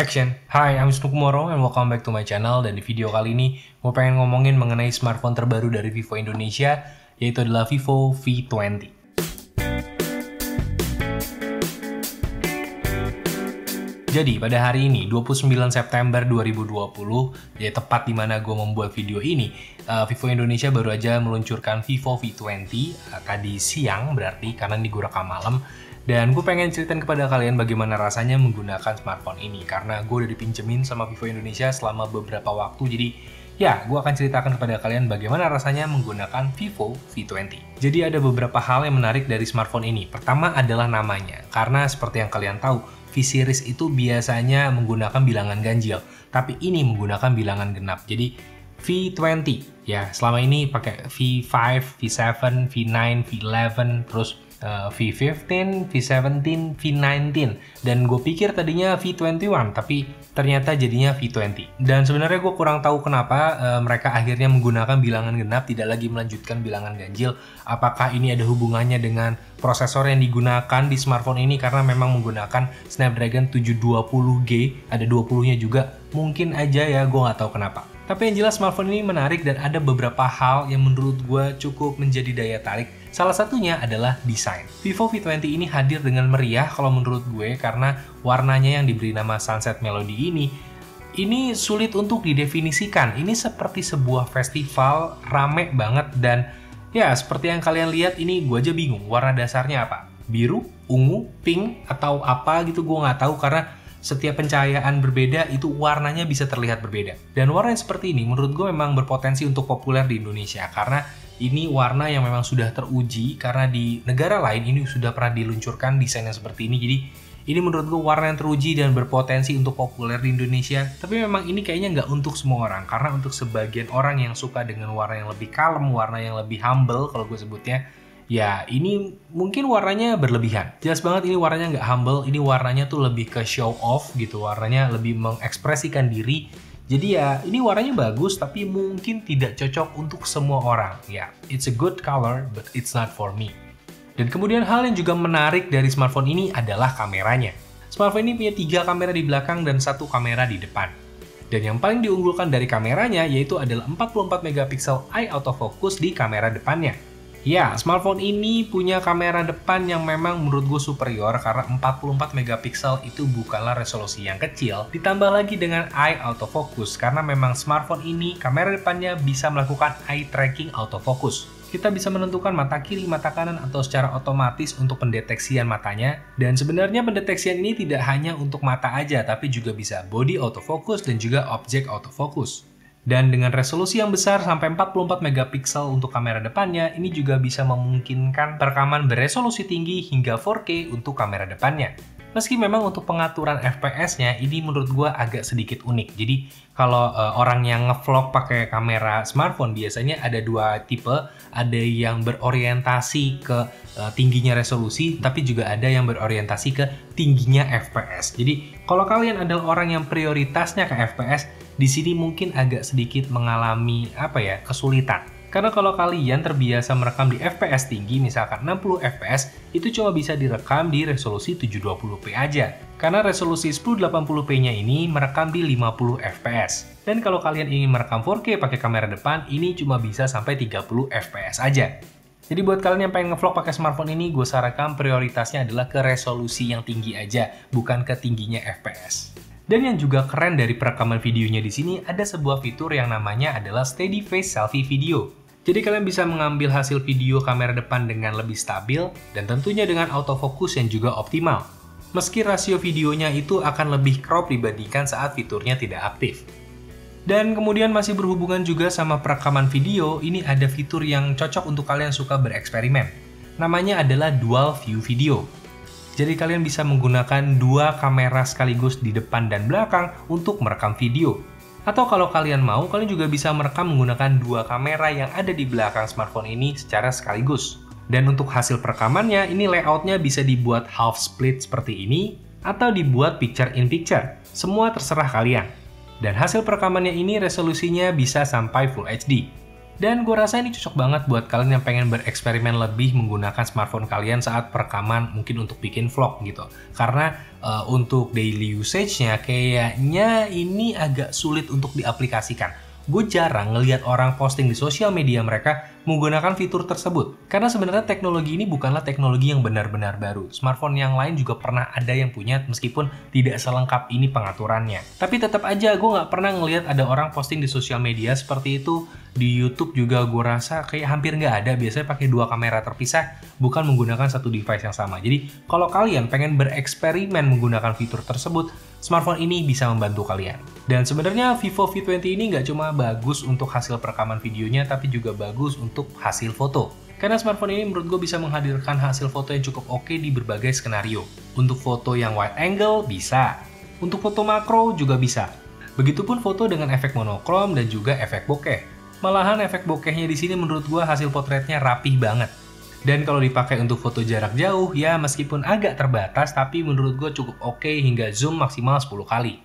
Action! Hi, I'm Wisnu Kumoro and welcome back to my channel. Dan di video kali ini, gue pengen ngomongin mengenai smartphone terbaru dari Vivo Indonesia, yaitu adalah Vivo V20. Jadi, pada hari ini, 29 September 2020, ya tepat di mana gue membuat video ini, Vivo Indonesia baru aja meluncurkan Vivo V20, tadi siang berarti, karena ini gue rekam malam. Dan gue pengen ceritain kepada kalian bagaimana rasanya menggunakan smartphone ini, karena gue udah dipinjemin sama Vivo Indonesia selama beberapa waktu, jadi ya, gue akan ceritakan kepada kalian bagaimana rasanya menggunakan Vivo V20. Jadi ada beberapa hal yang menarik dari smartphone ini. Pertama adalah namanya, karena seperti yang kalian tahu, V-Series itu biasanya menggunakan bilangan ganjil, tapi ini menggunakan bilangan genap. Jadi V20, ya selama ini pakai V5, V7, V9, V11, terus V15, V17, V19, dan gue pikir tadinya V21, tapi ternyata jadinya V20. Dan sebenarnya gue kurang tahu kenapa mereka akhirnya menggunakan bilangan genap, tidak lagi melanjutkan bilangan ganjil. Apakah ini ada hubungannya dengan prosesor yang digunakan di smartphone ini, karena memang menggunakan Snapdragon 720G, ada 20-nya juga, mungkin aja ya, gue nggak tahu kenapa. Tapi yang jelas smartphone ini menarik dan ada beberapa hal yang menurut gue cukup menjadi daya tarik. Salah satunya adalah desain. Vivo V20 ini hadir dengan meriah kalau menurut gue, karena warnanya yang diberi nama Sunset Melody ini sulit untuk didefinisikan. Ini seperti sebuah festival, rame banget, dan ya seperti yang kalian lihat ini gue aja bingung warna dasarnya apa. Biru, ungu, pink, atau apa gitu gue nggak tahu, karena setiap pencahayaan berbeda itu warnanya bisa terlihat berbeda. Dan warna yang seperti ini menurut gue memang berpotensi untuk populer di Indonesia, karena ini warna yang memang sudah teruji, karena di negara lain ini sudah pernah diluncurkan desain yang seperti ini. Jadi ini menurut gue warna yang teruji dan berpotensi untuk populer di Indonesia. Tapi memang ini kayaknya nggak untuk semua orang, karena untuk sebagian orang yang suka dengan warna yang lebih kalem, warna yang lebih humble kalau gue sebutnya, ya ini mungkin warnanya berlebihan. Jelas banget ini warnanya nggak humble, ini warnanya tuh lebih ke show off gitu, warnanya lebih mengekspresikan diri. Jadi ya ini warnanya bagus, tapi mungkin tidak cocok untuk semua orang. Ya, it's a good color, but it's not for me. Dan kemudian hal yang juga menarik dari smartphone ini adalah kameranya. Smartphone ini punya 3 kamera di belakang dan 1 kamera di depan. Dan yang paling diunggulkan dari kameranya yaitu adalah 44 megapiksel eye autofocus di kamera depannya. Ya, smartphone ini punya kamera depan yang memang menurut gue superior, karena 44 megapiksel itu bukanlah resolusi yang kecil. Ditambah lagi dengan eye autofocus, karena memang smartphone ini kamera depannya bisa melakukan eye tracking autofocus. Kita bisa menentukan mata kiri, mata kanan, atau secara otomatis untuk pendeteksian matanya. Dan sebenarnya pendeteksian ini tidak hanya untuk mata aja, tapi juga bisa body autofocus dan juga object autofocus. Dan dengan resolusi yang besar sampai 44 megapiksel untuk kamera depannya, ini juga bisa memungkinkan perekaman beresolusi tinggi hingga 4K untuk kamera depannya. Meski memang untuk pengaturan FPS-nya ini menurut gue agak sedikit unik. Jadi kalau orang yang ngevlog pakai kamera smartphone biasanya ada 2 tipe, ada yang berorientasi ke tingginya resolusi, tapi juga ada yang berorientasi ke tingginya FPS. Jadi kalau kalian adalah orang yang prioritasnya ke FPS, di sini mungkin agak sedikit mengalami kesulitan. Karena kalau kalian terbiasa merekam di FPS tinggi, misalkan 60 FPS, itu cuma bisa direkam di resolusi 720p aja. Karena resolusi 1080p-nya ini merekam di 50 FPS. Dan kalau kalian ingin merekam 4K pakai kamera depan, ini cuma bisa sampai 30 FPS aja. Jadi buat kalian yang pengen ngevlog pakai smartphone ini, gue sarankan prioritasnya adalah ke resolusi yang tinggi aja, bukan ke tingginya FPS. Dan yang juga keren dari perekaman videonya di sini, ada sebuah fitur yang namanya adalah Steady Face Selfie Video. Jadi kalian bisa mengambil hasil video kamera depan dengan lebih stabil, dan tentunya dengan autofocus yang juga optimal. Meski rasio videonya itu akan lebih crop dibandingkan saat fiturnya tidak aktif. Dan kemudian masih berhubungan juga sama perekaman video, ini ada fitur yang cocok untuk kalian suka bereksperimen. Namanya adalah Dual View Video. Jadi kalian bisa menggunakan 2 kamera sekaligus di depan dan belakang untuk merekam video. Atau kalau kalian mau, kalian juga bisa merekam menggunakan 2 kamera yang ada di belakang smartphone ini secara sekaligus. Dan untuk hasil perekamannya, ini layoutnya bisa dibuat half split seperti ini, atau dibuat picture in picture. Semua terserah kalian. Dan hasil perekamannya ini resolusinya bisa sampai Full HD. Dan gue rasa ini cocok banget buat kalian yang pengen bereksperimen lebih menggunakan smartphone kalian saat perekaman, mungkin untuk bikin vlog gitu. Karena untuk daily usage-nya kayaknya ini agak sulit untuk diaplikasikan. Gue jarang ngelihat orang posting di sosial media mereka menggunakan fitur tersebut. Karena sebenarnya teknologi ini bukanlah teknologi yang benar-benar baru. Smartphone yang lain juga pernah ada yang punya meskipun tidak selengkap ini pengaturannya. Tapi tetap aja gue nggak pernah ngelihat ada orang posting di sosial media seperti itu. Di YouTube juga gue rasa kayak hampir nggak ada. Biasanya pakai 2 kamera terpisah, bukan menggunakan satu device yang sama. Jadi kalau kalian pengen bereksperimen menggunakan fitur tersebut, smartphone ini bisa membantu kalian. Dan sebenarnya Vivo V20 ini nggak cuma bagus untuk hasil perekaman videonya, tapi juga bagus untuk hasil foto. Karena smartphone ini menurut gue bisa menghadirkan hasil foto yang cukup oke di berbagai skenario. Untuk foto yang wide angle bisa, untuk foto makro juga bisa. Begitupun foto dengan efek monokrom dan juga efek bokeh. Malahan efek bokehnya di sini menurut gue hasil potretnya rapih banget. Dan kalau dipakai untuk foto jarak jauh, ya meskipun agak terbatas, tapi menurut gue cukup oke hingga zoom maksimal 10 kali.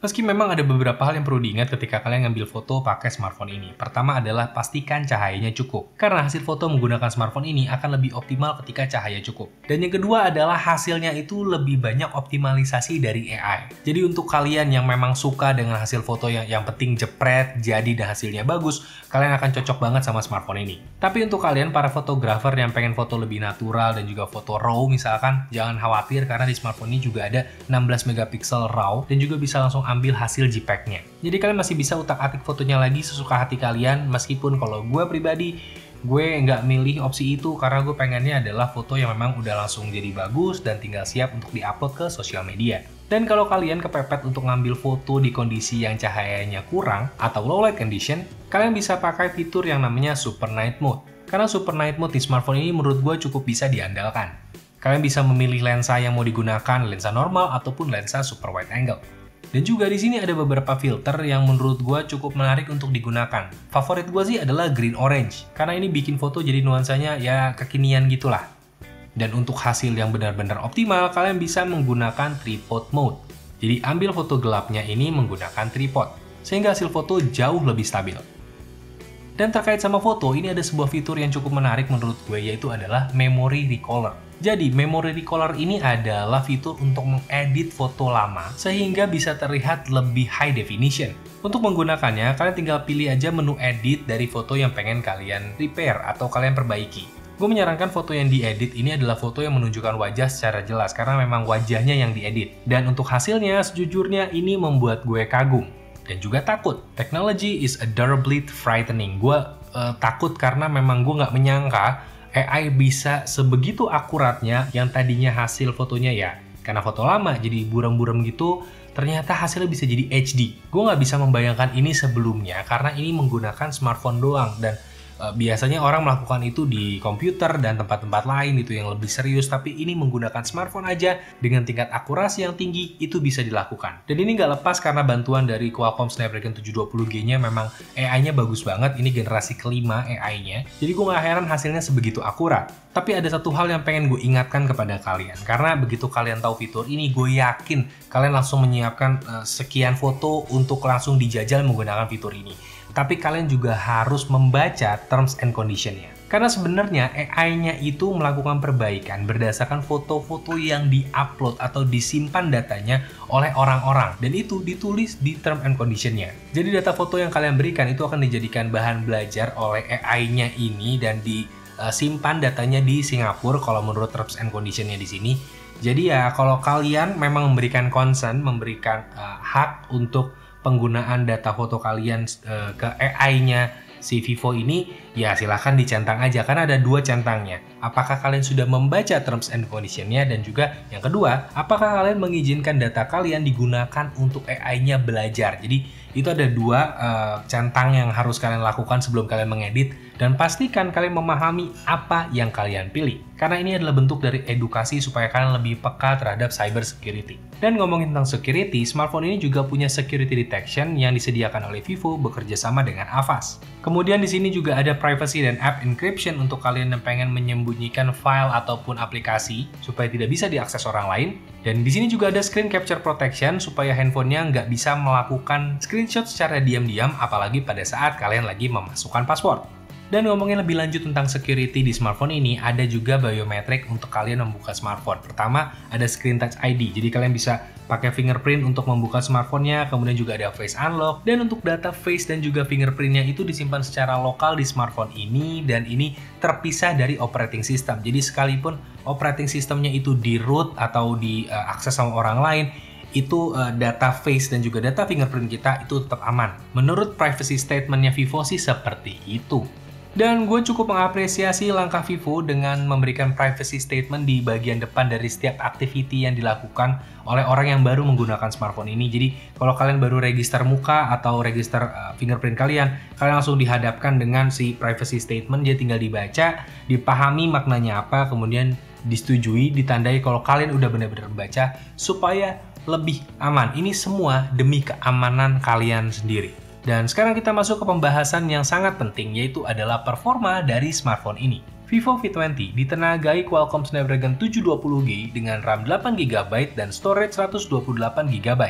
Meski memang ada beberapa hal yang perlu diingat ketika kalian ngambil foto pakai smartphone ini. Pertama adalah pastikan cahayanya cukup. Karena hasil foto menggunakan smartphone ini akan lebih optimal ketika cahaya cukup. Dan yang kedua adalah hasilnya itu lebih banyak optimalisasi dari AI. Jadi untuk kalian yang memang suka dengan hasil foto yang penting jepret, jadi dan hasilnya bagus, kalian akan cocok banget sama smartphone ini. Tapi untuk kalian para fotografer yang pengen foto lebih natural dan juga foto RAW misalkan, jangan khawatir karena di smartphone ini juga ada 16 megapiksel RAW dan juga bisa langsung ambil hasil JPEG-nya. Jadi kalian masih bisa utak-atik fotonya lagi sesuka hati kalian, meskipun kalau gue pribadi, gue nggak milih opsi itu karena gue pengennya adalah foto yang memang udah langsung jadi bagus dan tinggal siap untuk diupload ke sosial media. Dan kalau kalian kepepet untuk ngambil foto di kondisi yang cahayanya kurang atau low light condition, kalian bisa pakai fitur yang namanya Super Night Mode. Karena Super Night Mode di smartphone ini menurut gue cukup bisa diandalkan. Kalian bisa memilih lensa yang mau digunakan, lensa normal ataupun lensa super wide angle. Dan juga di sini ada beberapa filter yang menurut gue cukup menarik untuk digunakan. Favorit gue sih adalah green orange, karena ini bikin foto jadi nuansanya ya kekinian gitulah. Dan untuk hasil yang benar-benar optimal, kalian bisa menggunakan tripod mode. Jadi ambil foto gelapnya ini menggunakan tripod, sehingga hasil foto jauh lebih stabil. Dan terkait sama foto, ini ada sebuah fitur yang cukup menarik menurut gue, yaitu adalah memory recolor. Jadi, memory recolor ini adalah fitur untuk mengedit foto lama sehingga bisa terlihat lebih high definition. Untuk menggunakannya, kalian tinggal pilih aja menu edit dari foto yang pengen kalian repair atau kalian perbaiki. Gue menyarankan foto yang diedit ini adalah foto yang menunjukkan wajah secara jelas karena memang wajahnya yang diedit. Dan untuk hasilnya, sejujurnya ini membuat gue kagum dan juga takut. Technology is adorably frightening. Gue takut karena memang gue nggak menyangka AI bisa sebegitu akuratnya yang tadinya hasil fotonya ya karena foto lama jadi buram-buram gitu, ternyata hasilnya bisa jadi HD. Gue nggak bisa membayangkan ini sebelumnya karena ini menggunakan smartphone doang dan biasanya orang melakukan itu di komputer dan tempat-tempat lain itu yang lebih serius, tapi ini menggunakan smartphone aja dengan tingkat akurasi yang tinggi itu bisa dilakukan. Dan ini nggak lepas karena bantuan dari Qualcomm Snapdragon 720G-nya memang AI-nya bagus banget, ini generasi kelima AI-nya. Jadi gue nggak heran hasilnya sebegitu akurat. Tapi ada satu hal yang pengen gue ingatkan kepada kalian, karena begitu kalian tahu fitur ini, gue yakin kalian langsung menyiapkan sekian foto untuk langsung dijajal menggunakan fitur ini. Tapi kalian juga harus membaca terms and condition-nya. Karena sebenarnya AI-nya itu melakukan perbaikan berdasarkan foto-foto yang di-upload atau disimpan datanya oleh orang-orang. Dan itu ditulis di term and condition-nya. Jadi data foto yang kalian berikan itu akan dijadikan bahan belajar oleh AI-nya ini dan disimpan datanya di Singapura kalau menurut terms and condition-nya di sini. Jadi ya kalau kalian memang memberikan consent, memberikan hak untuk penggunaan data foto kalian ke AI-nya si Vivo ini, ya silahkan dicentang aja karena ada 2 centangnya. Apakah kalian sudah membaca terms and condition-nya, dan juga yang kedua, apakah kalian mengizinkan data kalian digunakan untuk AI-nya belajar. Jadi itu ada 2 centang yang harus kalian lakukan sebelum kalian mengedit, dan pastikan kalian memahami apa yang kalian pilih. Karena ini adalah bentuk dari edukasi supaya kalian lebih peka terhadap cyber security. Dan ngomongin tentang security, smartphone ini juga punya security detection yang disediakan oleh Vivo bekerja sama dengan Avast. Kemudian di sini juga ada privacy dan app encryption untuk kalian yang pengen menyembunyikan file ataupun aplikasi supaya tidak bisa diakses orang lain. Dan di sini juga ada screen capture protection supaya handphonenya nggak bisa melakukan screenshot secara diam-diam apalagi pada saat kalian lagi memasukkan password. Dan ngomongin lebih lanjut tentang security di smartphone ini, ada juga biometrik untuk kalian membuka smartphone. Pertama, ada Screen Touch ID, jadi kalian bisa pakai fingerprint untuk membuka smartphone-nya, kemudian juga ada Face Unlock, dan untuk data face dan juga fingerprint-nya itu disimpan secara lokal di smartphone ini, dan ini terpisah dari operating system. Jadi sekalipun operating systemnya itu di root atau diakses sama orang lain, itu data face dan juga data fingerprint kita itu tetap aman. Menurut privacy statement-nya Vivo sih seperti itu. Dan gue cukup mengapresiasi langkah Vivo dengan memberikan privacy statement di bagian depan dari setiap activity yang dilakukan oleh orang yang baru menggunakan smartphone ini. Jadi kalau kalian baru register muka atau register fingerprint kalian langsung dihadapkan dengan si privacy statement, dia tinggal dibaca, dipahami maknanya apa, kemudian disetujui, ditandai kalau kalian udah benar-benar membaca supaya lebih aman. Ini semua demi keamanan kalian sendiri. Dan sekarang kita masuk ke pembahasan yang sangat penting, yaitu adalah performa dari smartphone ini. Vivo V20 ditenagai Qualcomm Snapdragon 720G dengan RAM 8GB dan storage 128GB.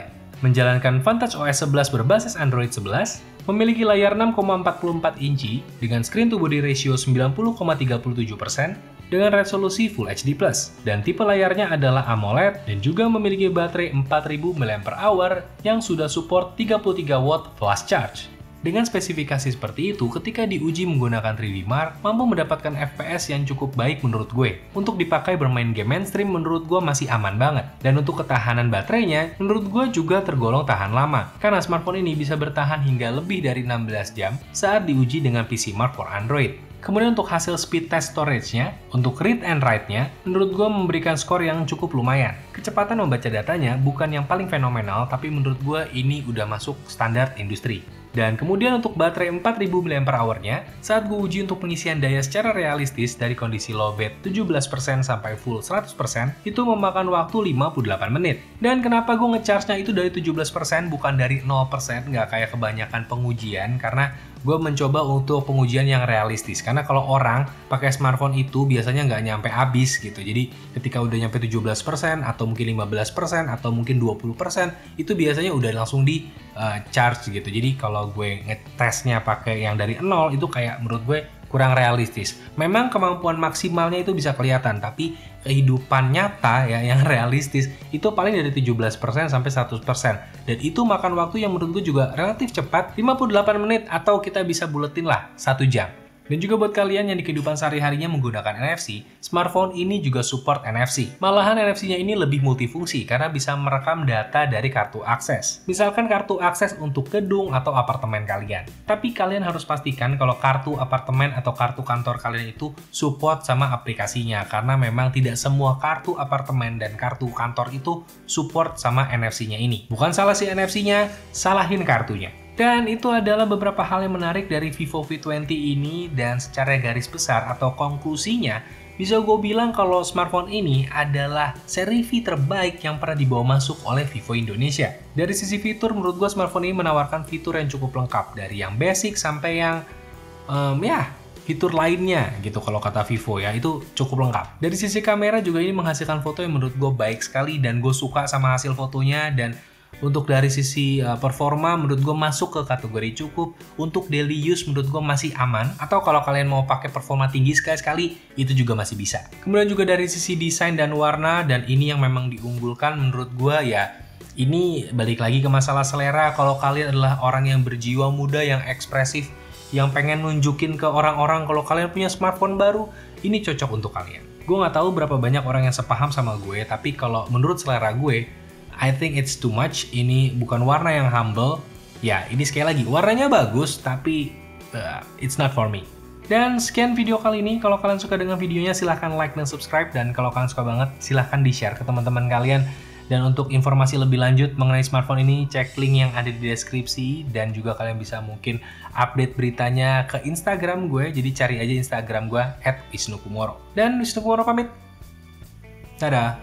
Menjalankan Vantage OS 11 berbasis Android 11, memiliki layar 6,44 inci dengan screen to body ratio 90,37%, dengan resolusi Full HD+, dan tipe layarnya adalah AMOLED dan juga memiliki baterai 4000 mAh yang sudah support 33 watt fast charge. Dengan spesifikasi seperti itu, ketika diuji menggunakan 3D Mark, mampu mendapatkan FPS yang cukup baik menurut gue. Untuk dipakai bermain game mainstream menurut gue masih aman banget. Dan untuk ketahanan baterainya, menurut gue juga tergolong tahan lama. Karena smartphone ini bisa bertahan hingga lebih dari 16 jam saat diuji dengan PC Mark for Android. Kemudian untuk hasil speed test storage-nya, untuk read and write-nya, menurut gue memberikan skor yang cukup lumayan. Kecepatan membaca datanya bukan yang paling fenomenal, tapi menurut gue ini udah masuk standar industri. Dan kemudian untuk baterai 4000 mAh-nya, saat gue uji untuk pengisian daya secara realistis dari kondisi low bat 17% sampai full 100%, itu memakan waktu 58 menit. Dan kenapa gue ngecharge-nya itu dari 17% bukan dari 0%, nggak kayak kebanyakan pengujian, karena gue mencoba untuk pengujian yang realistis. Karena kalau orang pakai smartphone itu biasanya nggak nyampe habis gitu. Jadi ketika udah nyampe 17% atau mungkin 15% atau mungkin 20%, itu biasanya udah langsung di charge gitu. Jadi kalau gue ngetesnya pakai yang dari 0, itu kayak menurut gue kurang realistis. Memang kemampuan maksimalnya itu bisa kelihatan, tapi kehidupan nyata ya yang realistis itu paling dari 17% sampai 100%. Dan itu makan waktu yang menurut gue juga relatif cepat, 58 menit atau kita bisa buletin lah 1 jam. Dan juga buat kalian yang di kehidupan sehari-harinya menggunakan NFC, smartphone ini juga support NFC. Malahan NFC-nya ini lebih multifungsi karena bisa merekam data dari kartu akses. Misalkan kartu akses untuk gedung atau apartemen kalian. Tapi kalian harus pastikan kalau kartu apartemen atau kartu kantor kalian itu support sama aplikasinya. Karena memang tidak semua kartu apartemen dan kartu kantor itu support sama NFC-nya ini. Bukan salah si NFC-nya, salahin kartunya. Dan itu adalah beberapa hal yang menarik dari Vivo V20 ini, dan secara garis besar atau konklusinya bisa gue bilang kalau smartphone ini adalah seri V terbaik yang pernah dibawa masuk oleh Vivo Indonesia. Dari sisi fitur, menurut gue smartphone ini menawarkan fitur yang cukup lengkap, dari yang basic sampai yang fitur lainnya gitu kalau kata Vivo ya, itu cukup lengkap. Dari sisi kamera juga ini menghasilkan foto yang menurut gue baik sekali dan gue suka sama hasil fotonya. Dan untuk dari sisi performa menurut gue masuk ke kategori cukup. Untuk daily use menurut gue masih aman, atau kalau kalian mau pakai performa tinggi sekali-sekali itu juga masih bisa. Kemudian juga dari sisi desain dan warna, dan ini yang memang diunggulkan menurut gue ya. Ini balik lagi ke masalah selera. Kalau kalian adalah orang yang berjiwa muda, yang ekspresif, yang pengen nunjukin ke orang-orang kalau kalian punya smartphone baru, ini cocok untuk kalian. Gue nggak tahu berapa banyak orang yang sepaham sama gue, tapi kalau menurut selera gue, I think it's too much. Ini bukan warna yang humble. Ya, ini sekali lagi, warnanya bagus, tapi it's not for me. Dan sekian video kali ini. Kalau kalian suka dengan videonya, silahkan like dan subscribe. Dan kalau kalian suka banget, silahkan di-share ke teman-teman kalian. Dan untuk informasi lebih lanjut mengenai smartphone ini, cek link yang ada di deskripsi. Dan juga kalian bisa mungkin update beritanya ke Instagram gue. Jadi cari aja Instagram gue @wisnukumoro. Dan Wisnu Kumoro pamit. Dadah.